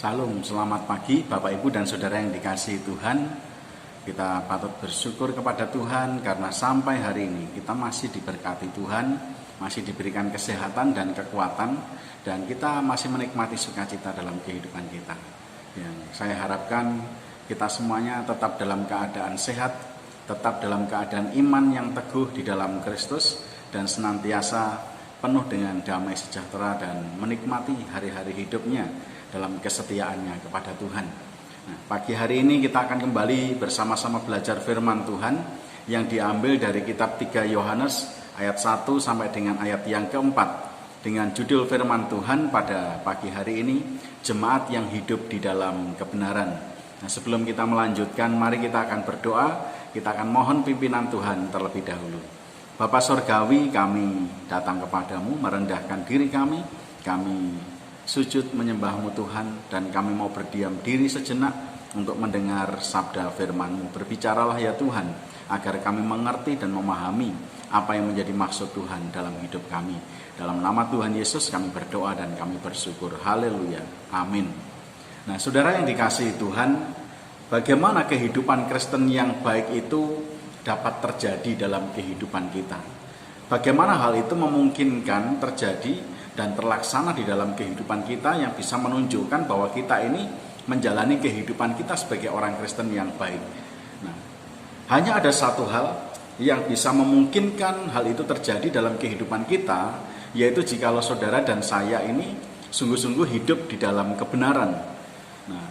Salam, selamat pagi Bapak Ibu dan Saudara yang dikasihi Tuhan. Kita patut bersyukur kepada Tuhan karena sampai hari ini kita masih diberkati Tuhan, masih diberikan kesehatan dan kekuatan, dan kita masih menikmati sukacita dalam kehidupan kita. Yang saya harapkan kita semuanya tetap dalam keadaan sehat, tetap dalam keadaan iman yang teguh di dalam Kristus, dan senantiasa penuh dengan damai sejahtera dan menikmati hari-hari hidupnya dalam kesetiaannya kepada Tuhan. Nah, pagi hari ini kita akan kembali bersama-sama belajar firman Tuhan yang diambil dari kitab 3 Yohanes ayat 1 sampai dengan ayat yang keempat, dengan judul firman Tuhan pada pagi hari ini, Jemaat yang Hidup di Dalam Kebenaran. Nah, sebelum kita melanjutkan, mari kita akan berdoa, kita akan mohon pimpinan Tuhan terlebih dahulu. Bapa Sorgawi, kami datang kepadamu, merendahkan diri kami sujud menyembah-Mu Tuhan, dan kami mau berdiam diri sejenak untuk mendengar sabda firman-Mu. Berbicaralah ya Tuhan, agar kami mengerti dan memahami apa yang menjadi maksud Tuhan dalam hidup kami. Dalam nama Tuhan Yesus kami berdoa dan kami bersyukur. Haleluya. Amin. Nah, saudara yang dikasihi Tuhan, bagaimana kehidupan Kristen yang baik itu dapat terjadi dalam kehidupan kita? Bagaimana hal itu memungkinkan terjadi dan terlaksana di dalam kehidupan kita yang bisa menunjukkan bahwa kita ini menjalani kehidupan kita sebagai orang Kristen yang baik. Nah, hanya ada satu hal yang bisa memungkinkan hal itu terjadi dalam kehidupan kita, yaitu jikalau saudara dan saya ini sungguh-sungguh hidup di dalam kebenaran. Nah,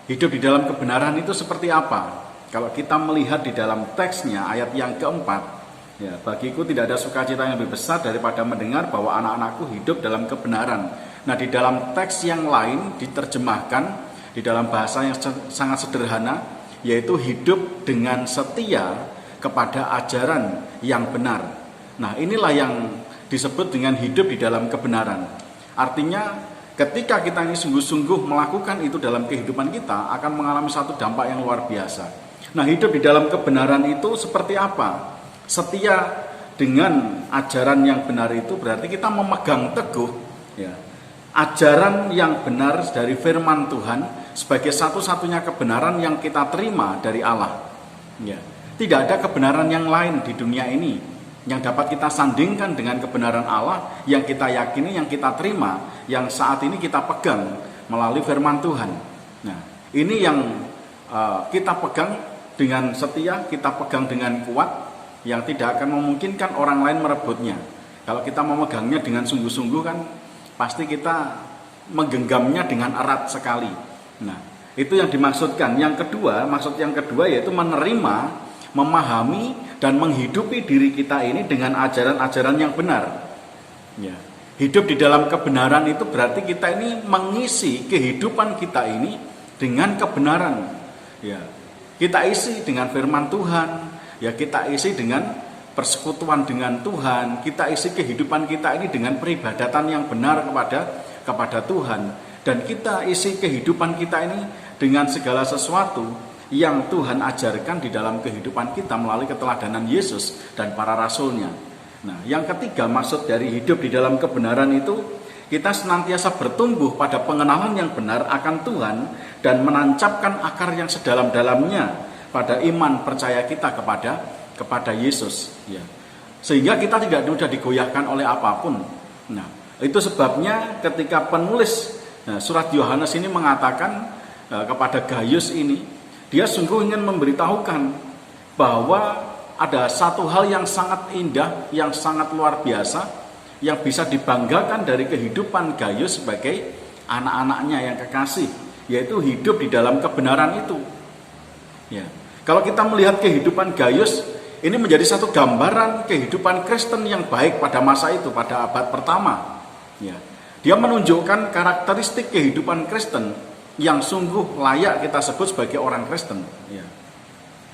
hidup di dalam kebenaran itu seperti apa? Kalau kita melihat di dalam teksnya ayat yang keempat, ya, bagiku tidak ada sukacita yang lebih besar daripada mendengar bahwa anak-anakku hidup dalam kebenaran. Nah, di dalam teks yang lain diterjemahkan di dalam bahasa yang sangat sederhana, yaitu hidup dengan setia kepada ajaran yang benar. Nah, inilah yang disebut dengan hidup di dalam kebenaran. Artinya, ketika kita ini sungguh-sungguh melakukan itu dalam kehidupan kita, akan mengalami satu dampak yang luar biasa. Nah, hidup di dalam kebenaran itu seperti apa? Setia dengan ajaran yang benar itu berarti kita memegang teguh, ya, ajaran yang benar dari firman Tuhan sebagai satu-satunya kebenaran yang kita terima dari Allah. Ya, tidak ada kebenaran yang lain di dunia ini yang dapat kita sandingkan dengan kebenaran Allah yang kita yakini, yang kita terima, yang saat ini kita pegang melalui firman Tuhan. Nah, ini yang kita pegang dengan setia, kita pegang dengan kuat, yang tidak akan memungkinkan orang lain merebutnya. Kalau kita memegangnya dengan sungguh-sungguh kan pasti kita menggenggamnya dengan erat sekali. Nah, itu yang dimaksudkan. Yang kedua, maksud yang kedua yaitu menerima, memahami dan menghidupi diri kita ini dengan ajaran-ajaran yang benar. Ya. Hidup di dalam kebenaran itu berarti kita ini mengisi kehidupan kita ini dengan kebenaran. Ya. Kita isi dengan firman Tuhan, ya, kita isi dengan persekutuan dengan Tuhan, kita isi kehidupan kita ini dengan peribadatan yang benar kepada Tuhan, dan kita isi kehidupan kita ini dengan segala sesuatu yang Tuhan ajarkan di dalam kehidupan kita melalui keteladanan Yesus dan para rasulnya. Nah, yang ketiga maksud dari hidup di dalam kebenaran itu kita senantiasa bertumbuh pada pengenalan yang benar akan Tuhan dan menancapkan akar yang sedalam-dalamnya pada iman percaya kita kepada Yesus, ya. Sehingga kita tidak mudah digoyahkan oleh apapun. Nah, itu sebabnya ketika penulis surat Yohanes ini mengatakan kepada Gaius ini, dia sungguh ingin memberitahukan bahwa ada satu hal yang sangat indah, yang sangat luar biasa, yang bisa dibanggakan dari kehidupan Gaius sebagai anak-anaknya yang kekasih, yaitu hidup di dalam kebenaran itu. Ya. Kalau kita melihat kehidupan Gaius, ini menjadi satu gambaran kehidupan Kristen yang baik pada masa itu, pada abad pertama. Ya. Dia menunjukkan karakteristik kehidupan Kristen yang sungguh layak kita sebut sebagai orang Kristen. Ya.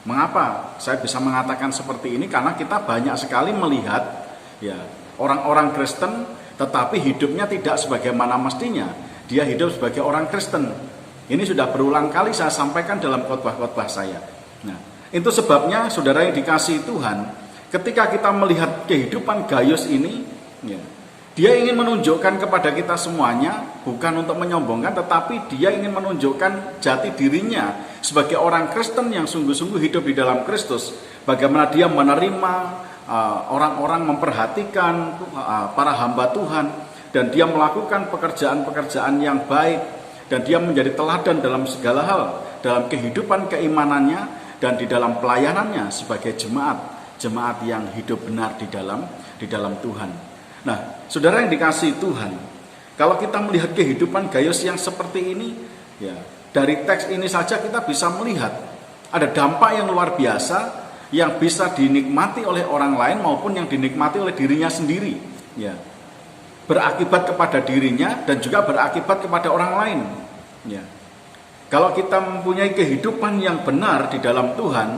Mengapa saya bisa mengatakan seperti ini? Karena kita banyak sekali melihat, ya, orang-orang Kristen tetapi hidupnya tidak sebagaimana mestinya. Dia hidup sebagai orang Kristen. Ini sudah berulang kali saya sampaikan dalam khotbah-khotbah saya. Nah, itu sebabnya saudara yang dikasihi Tuhan, ketika kita melihat kehidupan Gaius ini, ya, Dia ingin menunjukkan kepada kita semuanya, bukan untuk menyombongkan, tetapi dia ingin menunjukkan jati dirinya sebagai orang Kristen yang sungguh-sungguh hidup di dalam Kristus. Bagaimana dia menerima orang-orang, memperhatikan para hamba Tuhan, dan dia melakukan pekerjaan-pekerjaan yang baik, dan dia menjadi teladan dalam segala hal, dalam kehidupan keimanannya, dan di dalam pelayanannya sebagai jemaat yang hidup benar di dalam Tuhan. Nah, saudara yang dikasihi Tuhan, kalau kita melihat kehidupan Gaius yang seperti ini, ya, dari teks ini saja kita bisa melihat ada dampak yang luar biasa yang bisa dinikmati oleh orang lain maupun yang dinikmati oleh dirinya sendiri, ya. Berakibat kepada dirinya dan juga berakibat kepada orang lain, ya. Kalau kita mempunyai kehidupan yang benar di dalam Tuhan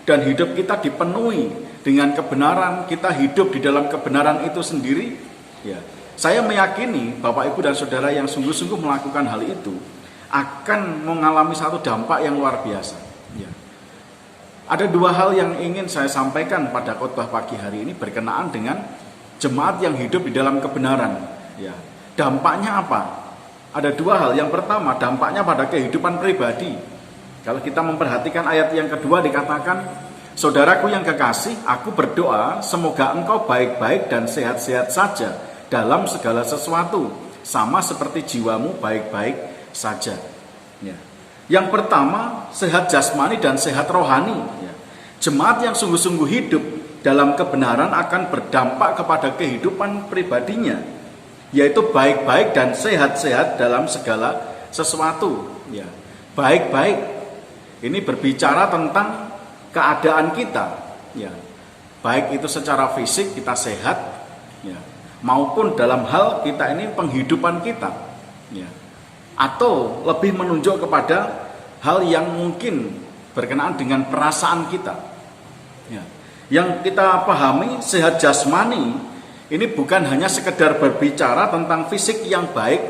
dan hidup kita dipenuhi dengan kebenaran, kita hidup di dalam kebenaran itu sendiri, ya. Saya meyakini Bapak Ibu dan Saudara yang sungguh-sungguh melakukan hal itu akan mengalami satu dampak yang luar biasa, ya. Ada dua hal yang ingin saya sampaikan pada khotbah pagi hari ini berkenaan dengan jemaat yang hidup di dalam kebenaran, ya. Dampaknya apa? Ada dua hal. Yang pertama, dampaknya pada kehidupan pribadi. Kalau kita memperhatikan ayat yang kedua dikatakan, saudaraku yang kekasih, aku berdoa semoga engkau baik-baik dan sehat-sehat saja dalam segala sesuatu, sama seperti jiwamu baik-baik saja. Ya. Yang pertama, sehat jasmani dan sehat rohani. Ya. Jemaat yang sungguh-sungguh hidup dalam kebenaran akan berdampak kepada kehidupan pribadinya, yaitu baik-baik dan sehat-sehat dalam segala sesuatu. Ya. Baik-baik ini berbicara tentang keadaan kita, ya, baik itu secara fisik kita sehat, ya, maupun dalam hal kita ini penghidupan kita, ya, atau lebih menunjuk kepada hal yang mungkin berkenaan dengan perasaan kita, ya. Yang kita pahami sehat jasmani ini bukan hanya sekedar berbicara tentang fisik yang baik,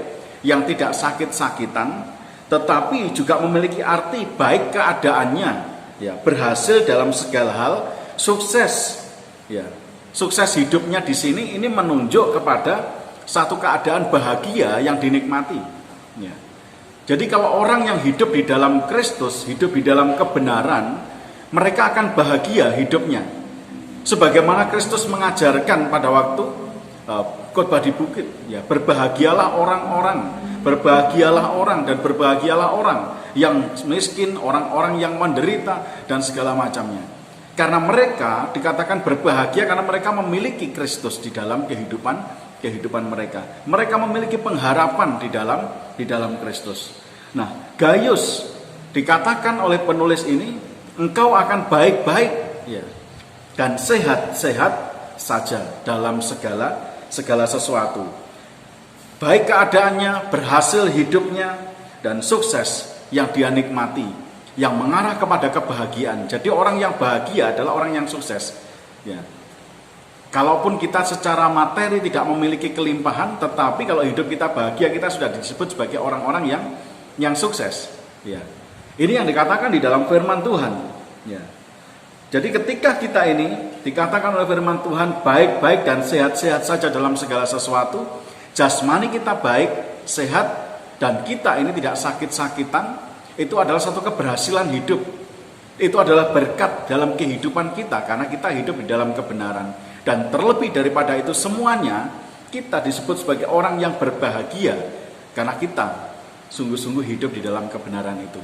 yang tidak sakit-sakitan, tetapi juga memiliki arti baik keadaannya, ya, berhasil dalam segala hal, sukses, ya. Sukses hidupnya di sini ini menunjuk kepada satu keadaan bahagia yang dinikmati, ya. Jadi kalau orang yang hidup di dalam Kristus, hidup di dalam kebenaran, mereka akan bahagia hidupnya. Sebagaimana Kristus mengajarkan pada waktu khotbah di bukit, ya, berbahagialah orang-orang, berbahagialah orang dan berbahagialah orang yang miskin, orang-orang yang menderita dan segala macamnya. Karena mereka dikatakan berbahagia karena mereka memiliki Kristus di dalam kehidupan mereka. Mereka memiliki pengharapan di dalam Kristus. Nah, Gaius dikatakan oleh penulis ini, engkau akan baik-baik, ya, dan sehat-sehat saja dalam segala sesuatu. Baik keadaannya, berhasil hidupnya, dan sukses yang dia nikmati, yang mengarah kepada kebahagiaan. Jadi orang yang bahagia adalah orang yang sukses, ya. Kalaupun kita secara materi tidak memiliki kelimpahan, tetapi kalau hidup kita bahagia, kita sudah disebut sebagai orang-orang yang sukses, ya. Ini yang dikatakan di dalam firman Tuhan, ya. Jadi ketika kita ini dikatakan oleh firman Tuhan baik-baik dan sehat-sehat saja dalam segala sesuatu, jasmani kita baik, sehat, dan kita ini tidak sakit-sakitan, itu adalah satu keberhasilan hidup. Itu adalah berkat dalam kehidupan kita karena kita hidup di dalam kebenaran. Dan terlebih daripada itu semuanya, kita disebut sebagai orang yang berbahagia karena kita sungguh-sungguh hidup di dalam kebenaran itu.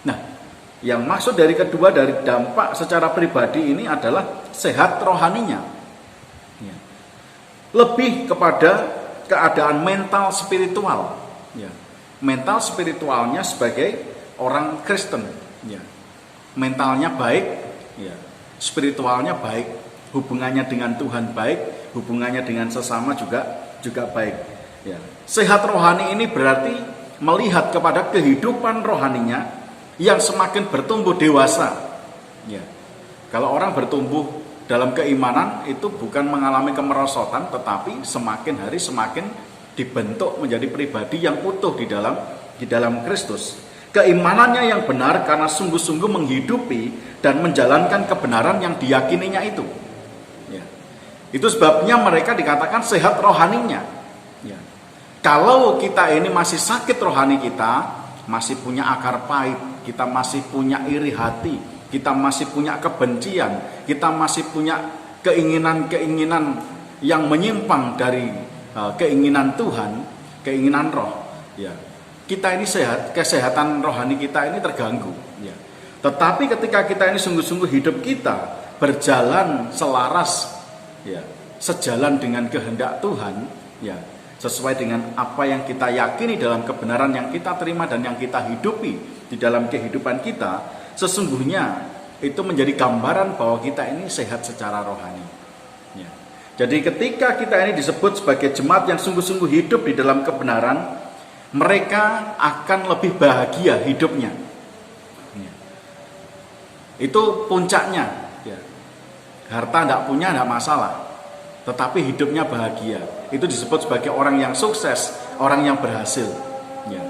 Nah, yang maksud dari kedua dari dampak secara pribadi ini adalah sehat rohaninya, ya. Lebih kepada keadaan mental spiritual, ya. Mental spiritualnya sebagai orang Kristen, ya. Mentalnya baik, ya. Spiritualnya baik, hubungannya dengan Tuhan baik, hubungannya dengan sesama juga baik, ya. Sehat rohani ini berarti melihat kepada kehidupan rohaninya yang semakin bertumbuh dewasa, ya. Kalau orang bertumbuh dalam keimanan itu bukan mengalami kemerosotan, tetapi semakin hari semakin dibentuk menjadi pribadi yang utuh di dalam Kristus. Keimanannya yang benar karena sungguh-sungguh menghidupi dan menjalankan kebenaran yang diyakininya itu, ya. Itu sebabnya mereka dikatakan sehat rohaninya. Ya. Kalau kita ini masih sakit rohani, kita masih punya akar pahit, kita masih punya iri hati, kita masih punya kebencian, kita masih punya keinginan-keinginan yang menyimpang dari keinginan Tuhan, keinginan roh, ya. Kita ini sehat, kesehatan rohani kita ini terganggu, ya. Tetapi ketika kita ini sungguh-sungguh hidup kita berjalan selaras, ya, sejalan dengan kehendak Tuhan, ya, sesuai dengan apa yang kita yakini dalam kebenaran yang kita terima dan yang kita hidupi di dalam kehidupan kita, sesungguhnya itu menjadi gambaran bahwa kita ini sehat secara rohani. Ya. Jadi ketika kita ini disebut sebagai jemaat yang sungguh-sungguh hidup di dalam kebenaran, mereka akan lebih bahagia hidupnya. Ya. Itu puncaknya. Ya. Harta tidak punya tidak masalah, tetapi hidupnya bahagia. Itu disebut sebagai orang yang sukses, orang yang berhasil. Ya.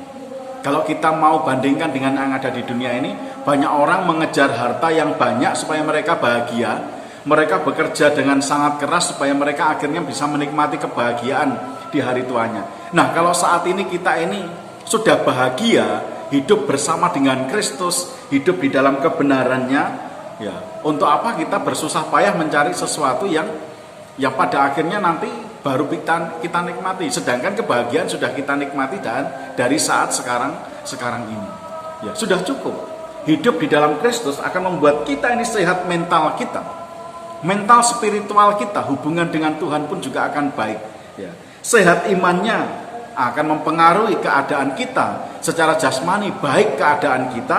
Kalau kita mau bandingkan dengan yang ada di dunia ini, banyak orang mengejar harta yang banyak supaya mereka bahagia. Mereka bekerja dengan sangat keras supaya mereka akhirnya bisa menikmati kebahagiaan di hari tuanya. Nah, kalau saat ini kita ini sudah bahagia, hidup bersama dengan Kristus, hidup di dalam kebenarannya, ya, untuk apa kita bersusah payah mencari sesuatu yang pada akhirnya nanti baru kita nikmati, sedangkan kebahagiaan sudah kita nikmati dan dari saat sekarang ini, ya, sudah cukup. Hidup di dalam Kristus akan membuat kita ini sehat mental kita, mental spiritual kita, hubungan dengan Tuhan pun juga akan baik, ya. Sehat imannya akan mempengaruhi keadaan kita secara jasmani, baik keadaan kita,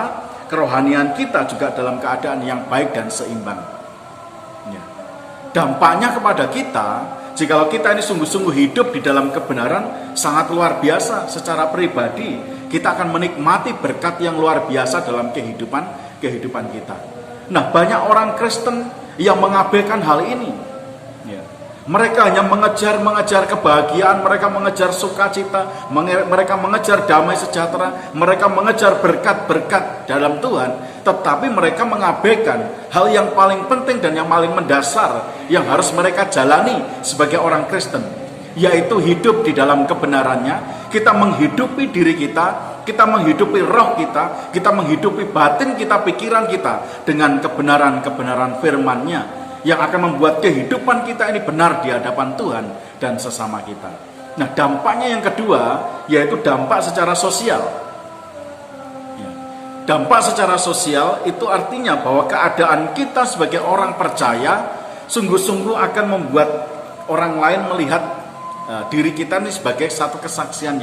kerohanian kita juga dalam keadaan yang baik dan seimbang, ya. Dampaknya kepada kita, jikalau kita ini sungguh-sungguh hidup di dalam kebenaran, sangat luar biasa. Secara pribadi kita akan menikmati berkat yang luar biasa dalam kehidupan kita. Nah, banyak orang Kristen yang mengabaikan hal ini, ya. Mereka hanya mengejar kebahagiaan, mereka mengejar sukacita, mereka mengejar damai sejahtera, mereka mengejar berkat-berkat dalam Tuhan, tetapi mereka mengabaikan hal yang paling penting dan yang paling mendasar yang harus mereka jalani sebagai orang Kristen, yaitu hidup di dalam kebenarannya. Kita menghidupi diri kita, kita menghidupi roh kita, kita menghidupi batin kita, pikiran kita dengan kebenaran-kebenaran firman-Nya yang akan membuat kehidupan kita ini benar di hadapan Tuhan dan sesama kita. Nah, dampaknya yang kedua yaitu dampak secara sosial. Ya. Dampak secara sosial itu artinya bahwa keadaan kita sebagai orang percaya sungguh-sungguh akan membuat orang lain melihat diri kita ini sebagai satu kesaksian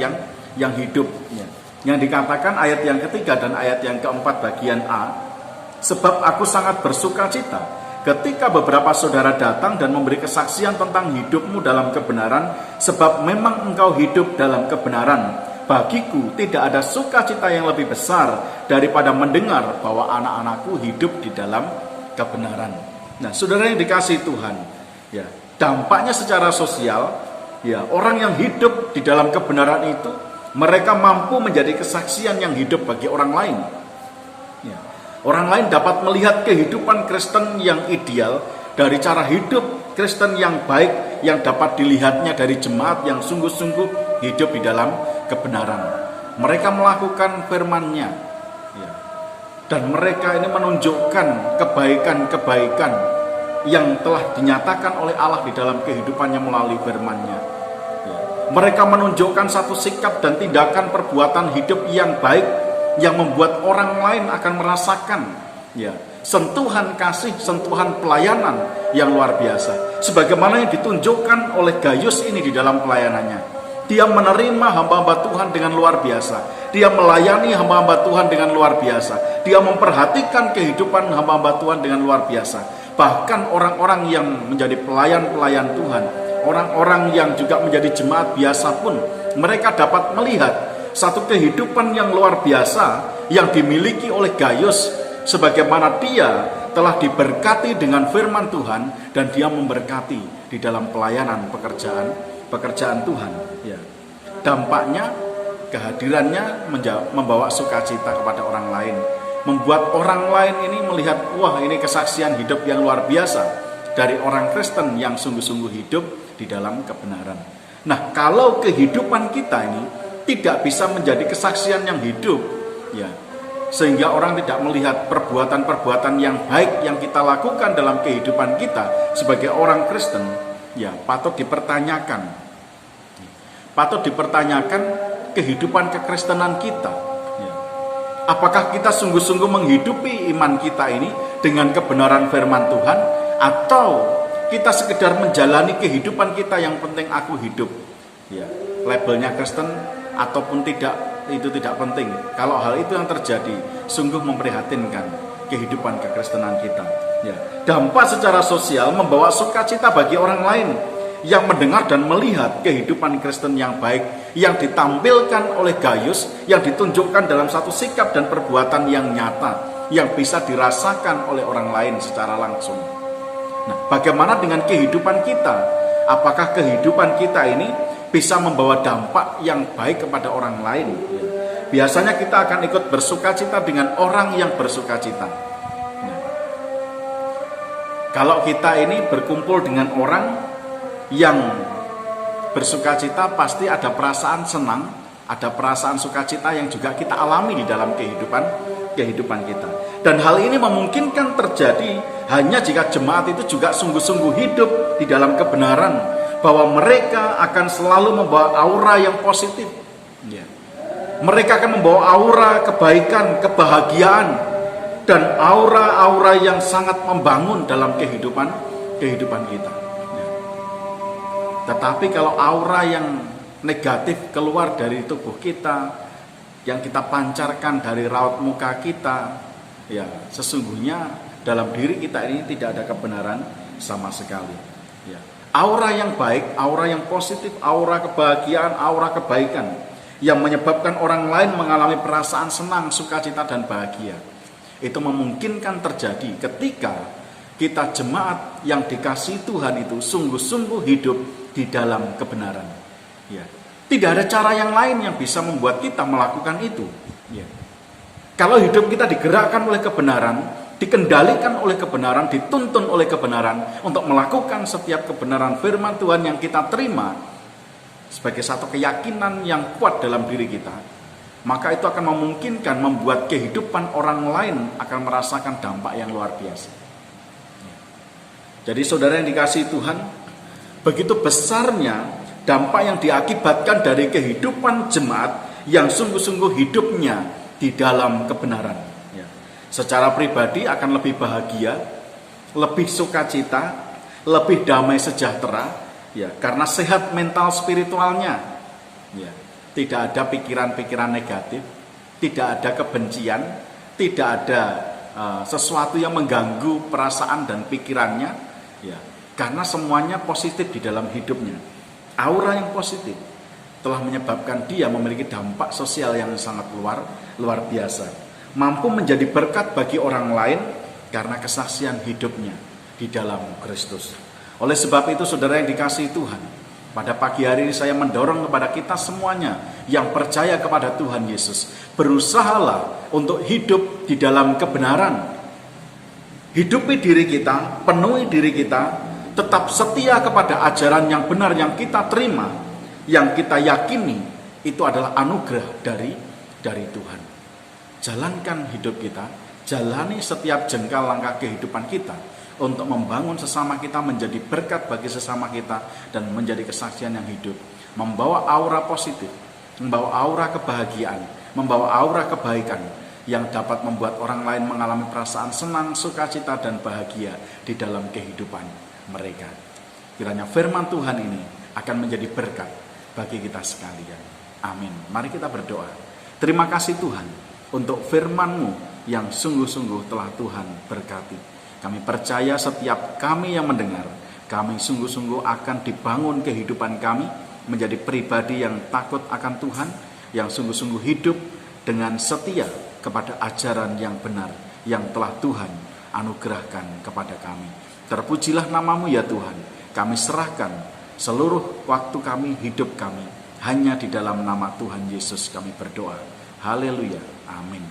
yang hidup. Ya. Yang dikatakan ayat yang ketiga dan ayat yang keempat bagian A, sebab aku sangat bersuka cita ketika beberapa saudara datang dan memberi kesaksian tentang hidupmu dalam kebenaran, sebab memang engkau hidup dalam kebenaran. Bagiku tidak ada sukacita yang lebih besar daripada mendengar bahwa anak-anakku hidup di dalam kebenaran. Nah, saudara yang dikasihi Tuhan, ya, dampaknya secara sosial, ya, orang yang hidup di dalam kebenaran itu, mereka mampu menjadi kesaksian yang hidup bagi orang lain. Ya. Orang lain dapat melihat kehidupan Kristen yang ideal dari cara hidup Kristen yang baik yang dapat dilihatnya dari jemaat yang sungguh-sungguh hidup di dalam kebenaran. Mereka melakukan firman-Nya, ya, dan mereka ini menunjukkan kebaikan-kebaikan yang telah dinyatakan oleh Allah di dalam kehidupannya melalui firman-Nya. Ya. Mereka menunjukkan satu sikap dan tindakan perbuatan hidup yang baik yang membuat orang lain akan merasakan, ya, sentuhan kasih, sentuhan pelayanan yang luar biasa. Sebagaimana yang ditunjukkan oleh Gaius ini di dalam pelayanannya. Dia menerima hamba-hamba Tuhan dengan luar biasa. Dia melayani hamba-hamba Tuhan dengan luar biasa. Dia memperhatikan kehidupan hamba-hamba Tuhan dengan luar biasa. Bahkan orang-orang yang menjadi pelayan-pelayan Tuhan, orang-orang yang juga menjadi jemaat biasa pun, mereka dapat melihat satu kehidupan yang luar biasa yang dimiliki oleh Gaius, sebagaimana dia telah diberkati dengan firman Tuhan dan dia memberkati di dalam pelayanan pekerjaan Tuhan. Ya. Dampaknya kehadirannya membawa sukacita kepada orang lain, membuat orang lain ini melihat, wah, ini kesaksian hidup yang luar biasa dari orang Kristen yang sungguh-sungguh hidup di dalam kebenaran. Nah, kalau kehidupan kita ini tidak bisa menjadi kesaksian yang hidup, ya, sehingga orang tidak melihat perbuatan-perbuatan yang baik yang kita lakukan dalam kehidupan kita sebagai orang Kristen, ya, patut dipertanyakan. Patut dipertanyakan kehidupan kekristenan kita. Ya. Apakah kita sungguh-sungguh menghidupi iman kita ini dengan kebenaran firman Tuhan, atau kita sekedar menjalani kehidupan kita yang penting aku hidup. Ya, labelnya Kristen ataupun tidak, itu tidak penting. Kalau hal itu yang terjadi, sungguh memprihatinkan kehidupan kekristenan kita. Ya, dampak secara sosial membawa sukacita bagi orang lain yang mendengar dan melihat kehidupan Kristen yang baik yang ditampilkan oleh Gaius, yang ditunjukkan dalam satu sikap dan perbuatan yang nyata yang bisa dirasakan oleh orang lain secara langsung. Nah, bagaimana dengan kehidupan kita? Apakah kehidupan kita ini bisa membawa dampak yang baik kepada orang lain? Biasanya kita akan ikut bersukacita dengan orang yang bersukacita. Nah, kalau kita ini berkumpul dengan orang yang bersukacita, pasti ada perasaan senang, ada perasaan sukacita yang juga kita alami di dalam kehidupan kita. Dan hal ini memungkinkan terjadi hanya jika jemaat itu juga sungguh-sungguh hidup di dalam kebenaran, bahwa mereka akan selalu membawa aura yang positif. Ya. Mereka akan membawa aura kebaikan, kebahagiaan, dan aura-aura yang sangat membangun dalam kehidupan kita. Tetapi kalau aura yang negatif keluar dari tubuh kita, yang kita pancarkan dari raut muka kita, ya, sesungguhnya dalam diri kita ini tidak ada kebenaran sama sekali. Ya. Aura yang baik, aura yang positif, aura kebahagiaan, aura kebaikan yang menyebabkan orang lain mengalami perasaan senang, sukacita, dan bahagia, itu memungkinkan terjadi ketika kita jemaat yang dikasihi Tuhan itu sungguh-sungguh hidup di dalam kebenaran. Ya. Tidak ada cara yang lain yang bisa membuat kita melakukan itu. Ya. Kalau hidup kita digerakkan oleh kebenaran, dikendalikan oleh kebenaran, dituntun oleh kebenaran untuk melakukan setiap kebenaran firman Tuhan yang kita terima sebagai satu keyakinan yang kuat dalam diri kita, maka itu akan memungkinkan membuat kehidupan orang lain akan merasakan dampak yang luar biasa. Jadi saudara yang dikasihi Tuhan, begitu besarnya dampak yang diakibatkan dari kehidupan jemaat yang sungguh-sungguh hidupnya di dalam kebenaran. Ya. Secara pribadi akan lebih bahagia, lebih sukacita, lebih damai sejahtera, ya, karena sehat mental spiritualnya. Ya. Tidak ada pikiran-pikiran negatif, tidak ada kebencian, tidak ada sesuatu yang mengganggu perasaan dan pikirannya. Ya, karena semuanya positif di dalam hidupnya. Aura yang positif telah menyebabkan dia memiliki dampak sosial yang sangat luar biasa. Mampu menjadi berkat bagi orang lain karena kesaksian hidupnya di dalam Kristus. Oleh sebab itu saudara yang dikasihi Tuhan, pada pagi hari ini saya mendorong kepada kita semuanya yang percaya kepada Tuhan Yesus, berusahalah untuk hidup di dalam kebenaran. Hidupi diri kita, penuhi diri kita, tetap setia kepada ajaran yang benar yang kita terima, yang kita yakini itu adalah anugerah dari Tuhan. Jalankan hidup kita, jalani setiap jengkal langkah kehidupan kita untuk membangun sesama kita, menjadi berkat bagi sesama kita, dan menjadi kesaksian yang hidup, membawa aura positif, membawa aura kebahagiaan, membawa aura kebaikan yang dapat membuat orang lain mengalami perasaan senang, sukacita, dan bahagia di dalam kehidupan mereka. Kiranya firman Tuhan ini akan menjadi berkat bagi kita sekalian. Amin. Mari kita berdoa. Terima kasih Tuhan untuk firman-Mu yang sungguh-sungguh telah Tuhan berkati. Kami percaya setiap kami yang mendengar, kami sungguh-sungguh akan dibangun kehidupan kami menjadi pribadi yang takut akan Tuhan, yang sungguh-sungguh hidup dengan setia kepada ajaran yang benar yang telah Tuhan anugerahkan kepada kami. Terpujilah nama-Mu ya Tuhan. Kami serahkan seluruh waktu kami, hidup kami, hanya di dalam nama Tuhan Yesus kami berdoa. Haleluya. Amin.